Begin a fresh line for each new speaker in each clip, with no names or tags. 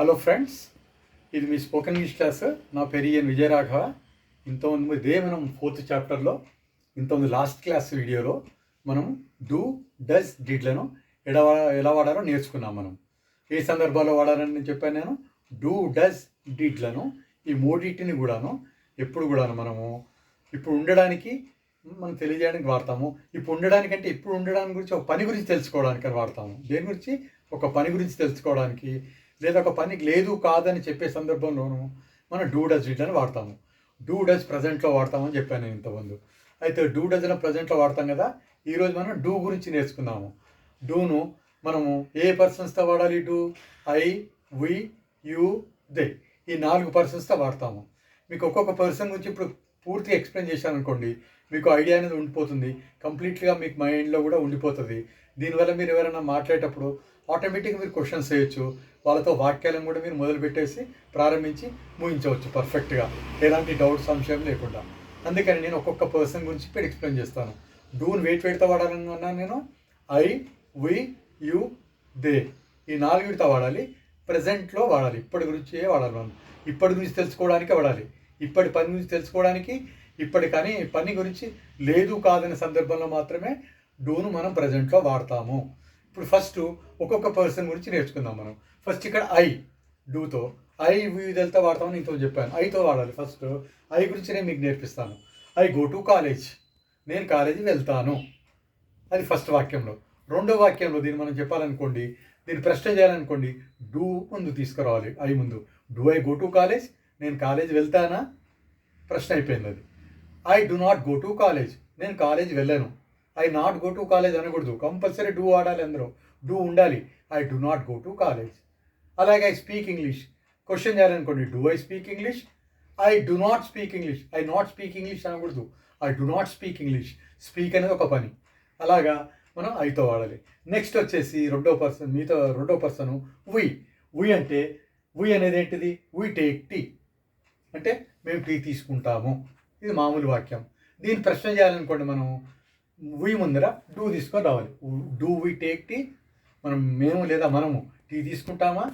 Hello friends, ఇది మీ spoken English class. నా పేరు ఈఎన్ విజయరాఘవ. ఇంతకుముందు ఇదే మనం 4th చాప్టర్లో ఇంతకుముందు లాస్ట్ క్లాస్ వీడియోలో మనం డూ డస్ డిడ్లను ఎలా వాడాలో నేర్చుకున్నాం. మనం ఏ సందర్భాల్లో వాడాలని నేను చెప్పాను. నేను డూ డస్ డిడ్లను ఈ మూడింటిని కూడాను ఎప్పుడు కూడాను మనము ఇప్పుడు ఉండడానికి మనం తెలియజేయడానికి వాడతాము. ఇప్పుడు ఉండడానికంటే ఇప్పుడు ఉండడానికి గురించి ఒక పని గురించి తెలుసుకోవడానికి అని వాడతాము. దేని గురించి? ఒక పని గురించి తెలుసుకోవడానికి, లేదా ఒక పనికి లేదు కాదని చెప్పే సందర్భంలోనూ మనం డూ డస్ డిడ్ అని వాడతాము. డూ డస్ ప్రజెంట్లో వాడతామని చెప్పాను నేను ఇంతకుముందు. అయితే డూ డస్ అని ప్రజెంట్లో వాడతాం కదా. ఈరోజు మనం డూ గురించి నేర్చుకుందాము. డూను మనము ఏ పర్సన్స్తో వాడాలి? Do I, we, you, they, ఈ 4 పర్సన్స్తో వాడతాము. మీకు ఒక్కొక్క పర్సన్ గురించి ఇప్పుడు పూర్తిగా ఎక్స్ప్లెయిన్ చేశాను అనుకోండి, మీకు ఐడియా అనేది ఉండిపోతుంది. కంప్లీట్గా మీకు మైండ్లో కూడా ఉండిపోతుంది. దీనివల్ల మీరు ఎవరైనా మాట్లాడేటప్పుడు ఆటోమేటిక్గా మీరు క్వశ్చన్స్ చేయొచ్చు. వాళ్ళతో వాక్యాలను కూడా మీరు మొదలుపెట్టేసి ప్రారంభించి ముగించవచ్చు పర్ఫెక్ట్గా, ఎలాంటి డౌట్ సంశయం లేకుండా. అందుకని నేను ఒక్కొక్క పర్సన్ గురించి ఇప్పుడు ఎక్స్ప్లెయిన్ చేస్తాను. డూని వేటితో వాడాలని అన్నాను నేను. ఐ, వి, యూ, దే, ఈ 4 వాడాలి. ప్రజెంట్లో వాడాలి. ఇప్పటి గురించే వాడాలి. మనం ఇప్పటి గురించి తెలుసుకోవడానికే వాడాలి. ఇప్పటి పని గురించి తెలుసుకోవడానికి, ఇప్పటి కానీ పని గురించి లేదు కాదనే సందర్భంలో మాత్రమే డూను మనం ప్రజెంట్లో వాడతాము. ఇప్పుడు ఫస్ట్ ఒక్కొక్క పర్సన్ గురించి నేర్చుకుందాం మనం. ఫస్ట్ ఇక్కడ ఐ, డూతో ఐ వీధులతో వాడతామని నీతో చెప్పాను. ఐతో వాడాలి. ఫస్ట్ ఐ గురించి నేను మీకు నేర్పిస్తాను. ఐ గో టు కాలేజ్, నేను కాలేజీ వెళ్తాను. అది ఫస్ట్ వాక్యంలో. రెండో వాక్యంలో దీన్ని మనం చెప్పాలనుకోండి, దీన్ని ప్రశ్న చేయాలనుకోండి, డూ ముందు తీసుకురావాలి. ఐ ముందు. Do I go to college, నేను కాలేజ్ వెళ్తానా? ప్రశ్న అయిపోయింది అది. I do not go to college, నేను కాలేజ్ వెళ్ళను. I not go to college అనకూడదు. కంపల్సరీ డూ వాడాలి. అందరూ డూ ఉండాలి. I do not go to college. అలాగే ఐ స్పీక్ ఇంగ్లీష్, క్వశ్చన్ చేయాలనుకోండి, do I speak English? I do not speak English. I not speak English అనకూడదు. I do not speak English. Speak అనేది ఒక పని. అలాగా మనం ఐతో వాడాలి. నెక్స్ట్ వచ్చేసి రెండో పర్సన్ వి. వి అంటే వి అనేది ఏంటిది? వి టేక్ టీ, అంటే మేము టీ తీసుకుంటాము. ఇది మామూలు వాక్యం. దీన్ని ప్రశ్న చేయాలనుకోండి, మనం వి ముందర డూ తీసుకొని రావాలి. డూ వి టేక్ టీ, మేము లేదా మనము టీ తీసుకుంటామా?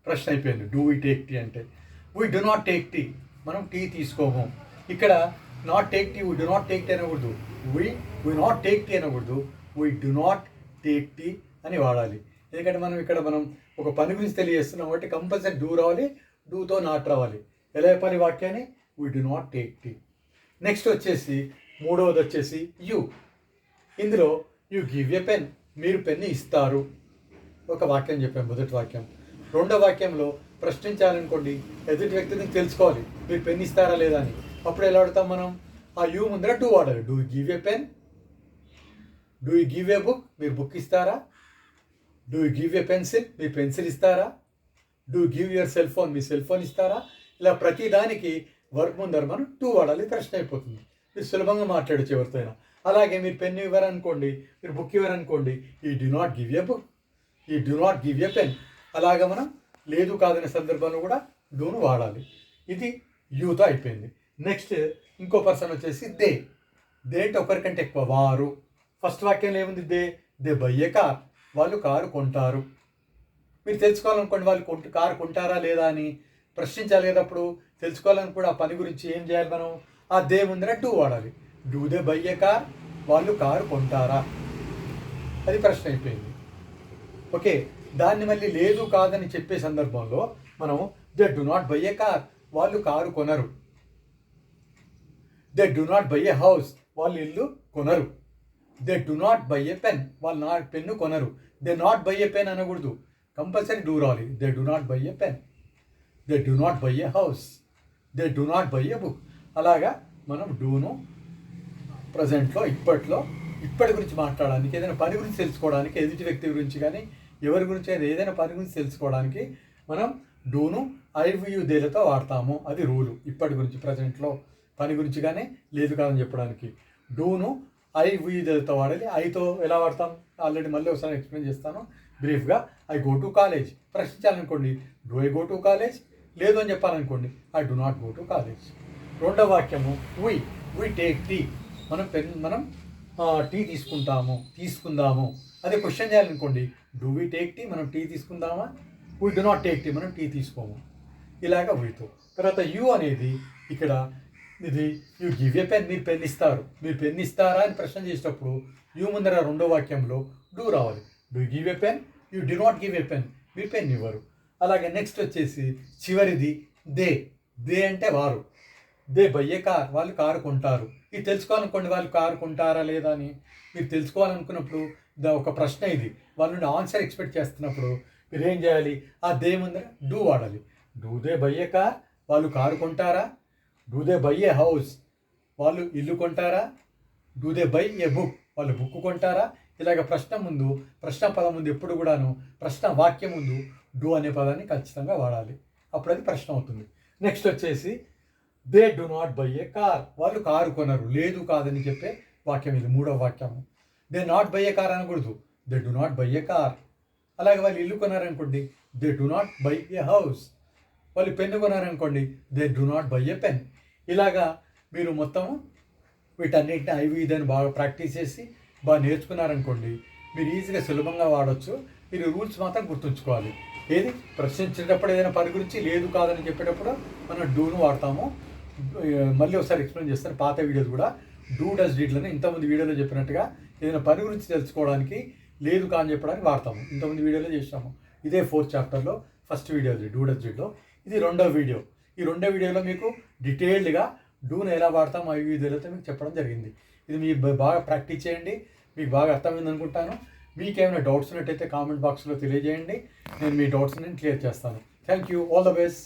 ప్రశ్న అయిపోయింది. డూ వి టేక్ టీ అంటే. We do not take tea, మనం టీ తీసుకోము. ఇక్కడ not take tea, we do not take tea అనకూడదు. వీ నాట్ టేక్ టీ అనకూడదు. We do not take tea అని వాడాలి. ఎందుకంటే మనం ఒక పని గురించి తెలియజేస్తున్నాం కాబట్టి కంపల్సరీ డూ రావాలి, డూతో నాట్ రావాలి. ఎలా చెప్పాలి వాక్యాన్ని? We do not take tea. Next వచ్చేసి మూడవది వచ్చేసి యూ. ఇందులో యూ గివ్ ఎ పెన్, మీరు పెన్ను ఇస్తారు. ఒక వాక్యం చెప్పాం, మొదటి వాక్యం. రెండో వాక్యంలో ప్రశ్నించాలనుకోండి, ఎదుటి వ్యక్తిని తెలుసుకోవాలి, మీరు పెన్ ఇస్తారా లేదా అని. అప్పుడు ఎలా వాడతాం మనం? ఆ యూ ముందర డూ వాడాలి. Do you give a pen? Do you give a book, మీరు బుక్ ఇస్తారా? Do you give a pencil, మీరు పెన్సిల్ ఇస్తారా? Do give your cell phone, me cell phone ఇస్తారా? ఇలా ప్రతి దానికి వర్క్ ముందర మనం టూ వాడాలి. ప్రశ్న అయిపోతుంది. మీరు సులభంగా మాట్లాడచ్చు ఎవరితోనైనా. అలాగే మీరు పెన్ ఇవ్వరనుకోండి, మీరు బుక్ ఇవ్వరనుకోండి, ఈ do not give a book, ఈ do not give a pen. అలాగా మనం లేదు కాదనే సందర్భంలో కూడా డూను వాడాలి. ఇది యూతో అయిపోయింది. నెక్స్ట్ ఇంకో పర్సన్ వచ్చేసి దే. దే అంటే ఒకరికంటే ఎక్కువ, వారు. ఫస్ట్ వాక్యంలో ఏముంది? దే బై ఏ కార్, వాళ్ళు కారు కొంటారు. మీరు తెలుసుకోవాలనుకోండి, వాళ్ళు కారు కొంటారా లేదా అని ప్రశ్నించాలి కదా. అప్పుడు తెలుసుకోవాలనుకోండి ఆ పని గురించి ఏం చేయాలి మనం? ఆ దే ముందర డూ వాడాలి. Do they buy a car, వాళ్ళు కారు కొంటారా? అది ప్రశ్న అయిపోయింది. ఓకే. దాన్ని మళ్ళీ లేదు కాదని చెప్పే సందర్భంలో మనం they do not buy a car, వాళ్ళు కారు కొనరు. They do not buy a house, వాళ్ళు ఇల్లు కొనరు. They do not buy a pen, వాళ్ళు పెన్ను కొనరు. They not buy a pen అనకూడదు. కంపల్సరీ డూ రావాలి. They do not buy a pen. They do not buy a house. They do not buy a book. అలాగా మనం డూను ప్రజెంట్లో, ఇప్పటి గురించి మాట్లాడడానికి, ఏదైనా పని గురించి తెలుసుకోవడానికి, ఎదుటి వ్యక్తి గురించి కానీ ఎవరి గురించి అయినా ఏదైనా పని గురించి తెలుసుకోవడానికి మనం డూను ఐ వి యూ దేలతో వాడతాము. అది రూలు. ఇప్పటి గురించి ప్రజెంట్లో పని గురించి కానీ లేదు కాదని చెప్పడానికి డూను ఐ వి యూ దేలతో వాడాలి. ఐతో ఎలా వాడతాం ఆల్రెడీ మళ్ళీ ఒకసారి ఎక్స్ప్లెయిన్ చేస్తాను బ్రీఫ్గా. ఐ గో టు కాలేజ్, ప్రశ్నించాలనుకోండి, do I go to college? లేదు అని చెప్పాలనుకోండి, I do not go to college. రెండో వాక్యము వీ టేక్ టీ, మనం టీ తీసుకుందాము. అదే క్వశ్చన్ చేయాలనుకోండి, డూ వీ టేక్ టీ, మనం టీ తీసుకుందామా? We do not take tea, మనం టీ తీసుకోము. ఇలాగ వీతో. తర్వాత యూ అనేది ఇక్కడ ఇది యూ గివ్ ఏ పెన్, మీరు పెన్ ఇస్తారు. మీరు పెన్ ఇస్తారా అని ప్రశ్న చేసేటప్పుడు యూ ముందర రెండో వాక్యంలో డూ రావాలి. Do give a pen, you did not give a pen, మీరు పెన్ ఇవ్వరు. అలాగే నెక్స్ట్ వచ్చేసి చివరిది దే. దే అంటే వారు. దే బై ఏ కార్, వాళ్ళు కారు కొంటారు. ఇది తెలుసుకోవాలనుకోండి, వాళ్ళు కారు కొంటారా లేదా అని మీరు తెలుసుకోవాలనుకున్నప్పుడు ఒక ప్రశ్న ఇది, వాళ్ళ నుండి ఆన్సర్ ఎక్స్పెక్ట్ చేస్తున్నప్పుడు మీరు ఏం చేయాలి, ఆ దే ముందర డూ వాడాలి. Do they buy a car, వాళ్ళు కారు కొంటారా. Do they buy a house, వాళ్ళు ఇల్లు కొంటారా. Do they buy a book, వాళ్ళు బుక్ కొంటారా. ఇలాగ ప్రశ్న ముందు, ప్రశ్న పదం ముందు ఎప్పుడు కూడాను ప్రశ్న వాక్యం ముందు డూ అనే పదాన్ని ఖచ్చితంగా వాడాలి. అప్పుడు అది ప్రశ్న అవుతుంది. నెక్స్ట్ వచ్చేసి they do not buy a car, వాళ్ళు కారు కొనరు, లేదు కాదని చెప్పే వాక్యం ఇది మూడవ వాక్యము. They not buy a car అనకూడదు, they do not buy a car. అలాగే వాళ్ళు ఇల్లు కొనారనుకోండి, they do not buy a house. వాళ్ళు పెన్ను కొనారనుకోండి, they do not buy a pen. ఇలాగా మీరు మొత్తం వీటన్నిటిని అవి ఇదని బాగా ప్రాక్టీస్ చేసి బాగా నేర్చుకున్నారనుకోండి, మీరు ఈజీగా సులభంగా వాడచ్చు. మీరు రూల్స్ మాత్రం గుర్తుంచుకోవాలి. ఏది ప్రశ్నించేటప్పుడు ఏదైనా పని గురించి లేదు కాదని చెప్పేటప్పుడు మనం డూను వాడతాము. మళ్ళీ ఒకసారి ఎక్స్ప్లెయిన్ చేస్తాను, పాత వీడియోస్ కూడా డూ డస్ డీడ్లను ఇంతకుముందు వీడియోలో చెప్పినట్టుగా ఏదైనా పని గురించి తెలుసుకోవడానికి లేదు కాని చెప్పడానికి వాడతాము. ఇంతకుముందు వీడియోలో చేసాము. ఇదే 4th చాప్టర్లో ఫస్ట్ వీడియో అది డూ డస్ డీడ్లో. ఇది రెండో వీడియో. ఈ రెండో వీడియోలో మీకు డీటెయిల్డ్గా డూను ఎలా వాడతాము అవి వీడియోలతో మీకు చెప్పడం జరిగింది. ఇది మీరు బాగా ప్రాక్టీస్ చేయండి. మీకు బాగా అర్థమైంది అనుకుంటాను. మీకేమైనా డౌట్స్ ఉన్నట్టయితే కామెంట్ బాక్స్లో తెలియజేయండి. నేను మీ డౌట్స్ని క్లియర్ చేస్తాను. Thank you. All the best.